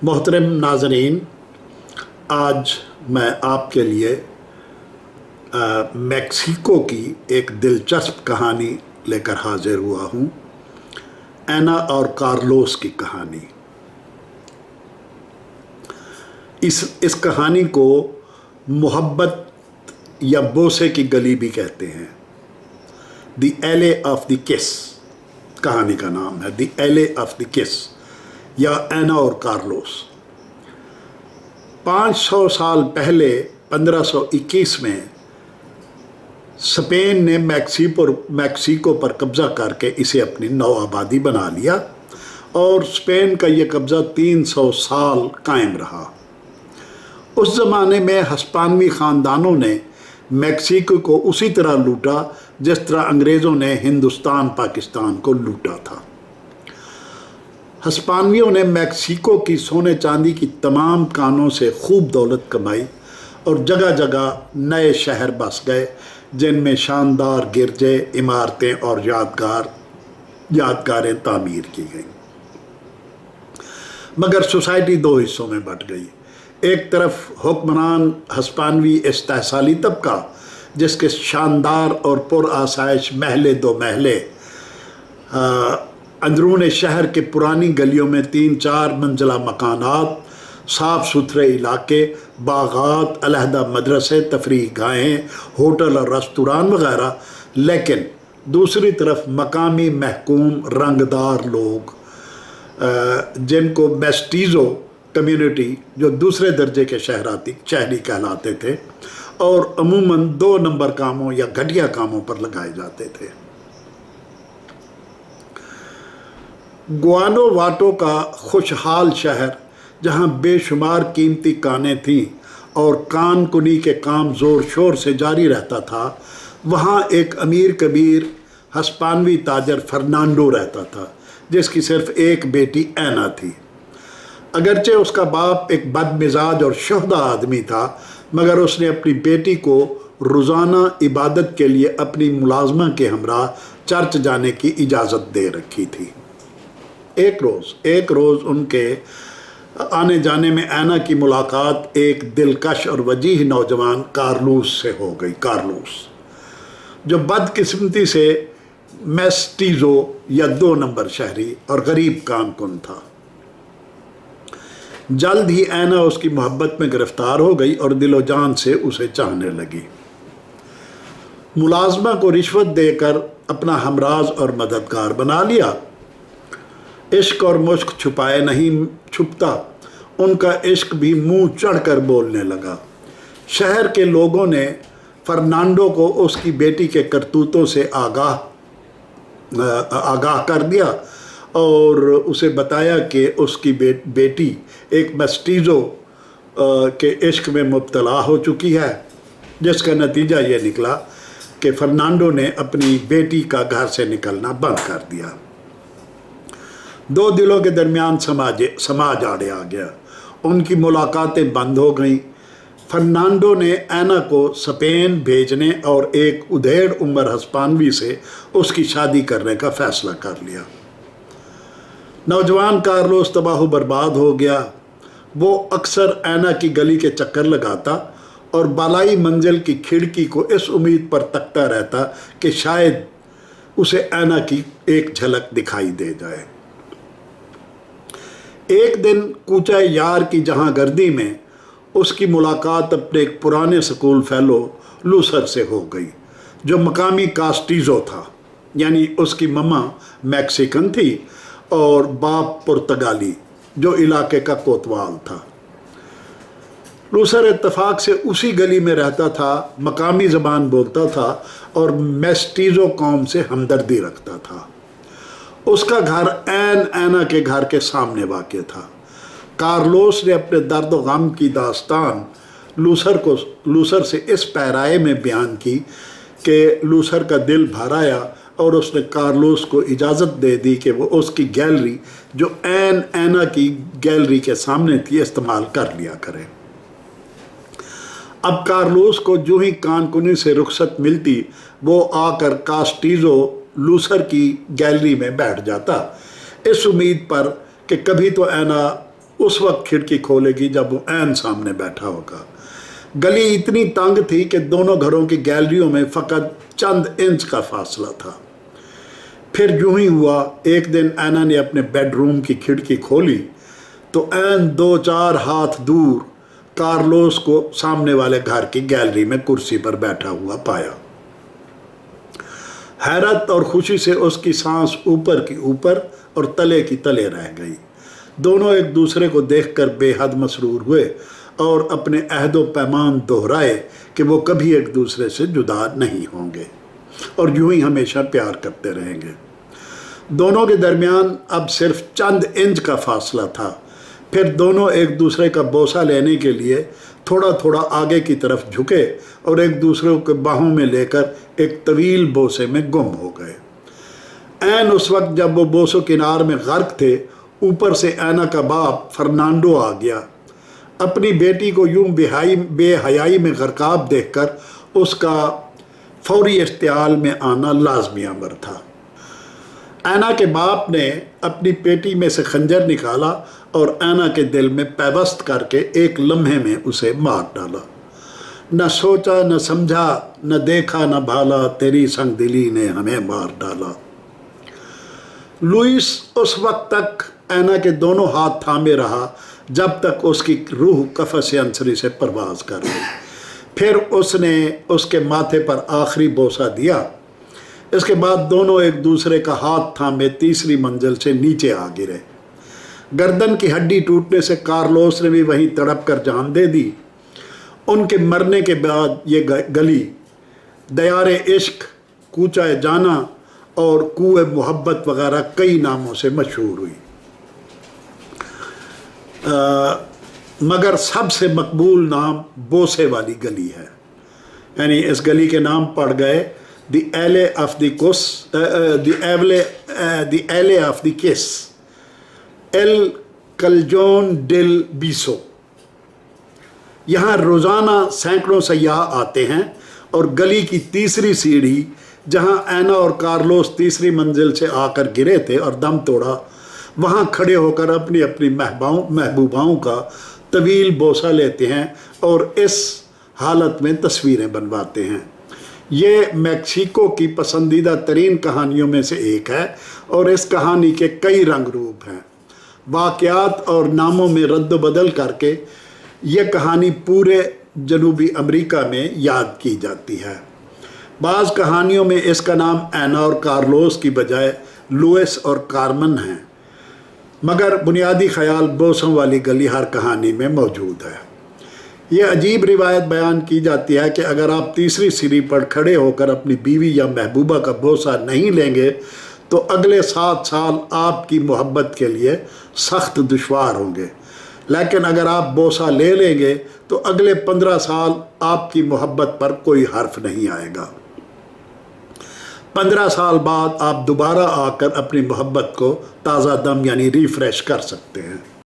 मोहतरम नाज़रीन, आज मैं आपके लिए मैक्सिको की एक दिलचस्प कहानी लेकर हाजिर हुआ हूँ। एना और कार्लोस की कहानी। इस कहानी को मोहब्बत या बोसे की गली भी कहते हैं। द एले ऑफ द किस कहानी का नाम है, द एले ऑफ द किस या एना और कार्लोस। 500 साल पहले 1521 में स्पेन ने मैक्सिको पर कब्ज़ा करके इसे अपनी नौ आबादी बना लिया और स्पेन का ये कब्ज़ा 300 साल कायम रहा। उस ज़माने में हस्पानवी ख़ानदानों ने मैक्सिको को उसी तरह लूटा जिस तरह अंग्रेज़ों ने हिंदुस्तान पाकिस्तान को लूटा था। हस्पानवियों ने मैक्सिको की सोने चांदी की तमाम कानों से खूब दौलत कमाई और जगह जगह नए शहर बस गए जिनमें शानदार गिरजे, इमारतें और यादगारें तामीर की गईं। मगर सोसाइटी दो हिस्सों में बंट गई। एक तरफ हुक्मरान हस्पानवी इस्तेहसाली तबका जिसके शानदार और पुरआसाइश महले दो महले अंदरून शहर के पुरानी गलियों में 3-4 मंजिला मकानात, साफ़ सुथरे इलाके, बागात, अलहदा मदरसे, तफरीह गाहें, होटल और रेस्तुरान वगैरह। लेकिन दूसरी तरफ मकामी महकूम रंगदार लोग जिनको मेस्टीज़ो कम्युनिटी, जो दूसरे दर्जे के शहरी कहलाते थे और अमूमन 2 नंबर कामों या घटिया कामों पर लगाए जाते थे। गुआनाजुआतो का खुशहाल शहर जहाँ बेशुमार कीमती कानें थीं और कान कुनी के काम ज़ोर शोर से जारी रहता था, वहाँ एक अमीर कबीर हस्पानवी ताजर फर्नांडो रहता था जिसकी सिर्फ एक बेटी एना थी। अगरचे उसका बाप एक बदमिजाज और शुहदा आदमी था, मगर उसने अपनी बेटी को रोज़ाना इबादत के लिए अपनी मुलाजमा के हमरा चर्च जाने की इजाज़त दे रखी थी। एक रोज़ उनके आने जाने में एना की मुलाकात एक दिलकश और वजीह नौजवान कार्लोस से हो गई। कार्लोस जो बदकिस्मती से मेस्टीज़ो या 2 नंबर शहरी और गरीब कानकुन था। जल्द ही एना उसकी मोहब्बत में गिरफ्तार हो गई और दिलो जान से उसे चाहने लगी। मुलाजमा को रिश्वत देकर अपना हमराज और मददगार बना लिया। इश्क और मुश्क छुपाए नहीं छुपता, उनका इश्क भी मुंह चढ़कर बोलने लगा। शहर के लोगों ने फर्नांडो को उसकी बेटी के करतूतों से आगाह कर दिया और उसे बताया कि उसकी बेटी एक मेस्टीज़ो के इश्क में मुब्तला हो चुकी है, जिसका नतीजा ये निकला कि फर्नांडो ने अपनी बेटी का घर से निकलना बंद कर दिया। 2 दिलों के दरमियान समाज आड़े आ गया। उनकी मुलाकातें बंद हो गईं। फर्नांडो ने एना को स्पेन भेजने और एक उधेड़ उम्र हस्पानवी से उसकी शादी करने का फैसला कर लिया। नौजवान कार्लोस तबाह बर्बाद हो गया। वो अक्सर एना की गली के चक्कर लगाता और बालाई मंजिल की खिड़की को इस उम्मीद पर तकता रहता कि शायद उसे एना की एक झलक दिखाई दे जाए। एक दिन कूचा यार की जहांगर्दी में उसकी मुलाकात अपने एक पुराने स्कूल फेलो लूसर से हो गई, जो मकामी कास्टीज़ो था। यानी उसकी मम्मा मैक्सिकन थी और बाप पुर्तगाली, जो इलाके का कोतवाल था। लूसर इत्तफाक से उसी गली में रहता था, मकामी ज़बान बोलता था और मेस्टीज़ो कौम से हमदर्दी रखता था। उसका घर एना के घर के सामने वाक़ था। कार्लोस ने अपने दर्द व गम की दास्तान लूसर से इस पैराए में बयान की कि लूसर का दिल भर आया और उसने कार्लोस को इजाज़त दे दी कि वो उसकी गैलरी, जो एना की गैलरी के सामने थी, इस्तेमाल कर लिया करे। अब कार्लोस को जो ही कानकुनी से रुखसत मिलती, वो आकर कास्टीज़ो लूसर की गैलरी में बैठ जाता, इस उम्मीद पर कि कभी तो एना उस वक्त खिड़की खोलेगी जब वो ऐन सामने बैठा होगा। गली इतनी तंग थी कि दोनों घरों की गैलरियों में फ़कत चंद इंच का फासला था। फिर यूं ही हुआ, एक दिन ऐना ने अपने बेडरूम की खिड़की खोली तो ऐन 2-4 हाथ दूर कार्लोस को सामने वाले घर की गैलरी में कुर्सी पर बैठा हुआ पाया। हैरत और खुशी से उसकी सांस ऊपर की ऊपर और तले की तले रह गई। दोनों एक दूसरे को देखकर बेहद मसरूर हुए और अपने अहदो पैमान दोहराए कि वो कभी एक दूसरे से जुदा नहीं होंगे और यूं ही हमेशा प्यार करते रहेंगे। दोनों के दरमियान अब सिर्फ चंद इंच का फासला था। फिर दोनों एक दूसरे का बोसा लेने के लिए थोड़ा थोड़ा आगे की तरफ झुके और एक दूसरे को बाहों में लेकर एक तवील बोसे में गुम हो गए। ऐन उस वक्त जब वो बोसो किनार में गर्क थे, ऊपर से ऐना का बाप फर्नांडो आ गया। अपनी बेटी को यूं बेहयाई में गरकाब देखकर उसका फौरी इश्तियाल में आना लाजमी अमर था। ऐना के बाप ने अपनी पेटी में से खंजर निकाला और ऐना के दिल में पैवस्त करके एक लम्हे में उसे मार डाला। न सोचा न समझा, न देखा न भाला, तेरी संग दिली ने हमें मार डाला। लुइस उस वक्त तक ऐना के दोनों हाथ थामे रहा जब तक उसकी रूह कफ़स अंसरी से परवाज कर गई। फिर उसने उसके माथे पर आखिरी बोसा दिया। इसके बाद दोनों एक दूसरे का हाथ थामे तीसरी मंजिल से नीचे आ गिरे। गर्दन की हड्डी टूटने से कार्लोस ने भी वहीं तड़प कर जान दे दी। उनके मरने के बाद ये गली दयारे इश्क, कूचा जाना और कुए मोहब्बत वगैरह कई नामों से मशहूर हुई, मगर सबसे मकबूल नाम बोसे वाली गली है। यानी इस गली के नाम पड़ गए the alley of the kiss, El Callejón del Beso। यहाँ रोज़ाना सैकड़ों सयाह आते हैं और गली की तीसरी सीढ़ी जहाँ ऐना और कार्लोस तीसरी मंजिल से आकर गिरे थे और दम तोड़ा, वहाँ खड़े होकर अपनी अपनी महबूबाओं का तवील बोसा लेते हैं और इस हालत में तस्वीरें बनवाते हैं। ये मैक्सिको की पसंदीदा तरीन कहानियों में से एक है और इस कहानी के कई रंग रूप हैं। वाक़यात और नामों में रद्द बदल करके ये कहानी पूरे जनूबी अमेरिका में याद की जाती है। बाज़ कहानियों में इसका नाम ऐना और कार्लोस की बजाय लुइस और कार्मेन है, मगर बुनियादी ख्याल बोसों वाली गली हर कहानी में मौजूद है। ये अजीब रिवायत बयान की जाती है कि अगर आप तीसरी सीढ़ी पर खड़े होकर अपनी बीवी या महबूबा का बोसा नहीं लेंगे तो अगले 7 साल आपकी मोहब्बत के लिए सख्त दुश्वार होंगे, लेकिन अगर आप बोसा ले लेंगे तो अगले 15 साल आपकी मोहब्बत पर कोई हर्फ नहीं आएगा। 15 साल बाद आप दोबारा आकर अपनी मोहब्बत को ताज़ा दम यानी रिफ़्रेश कर सकते हैं।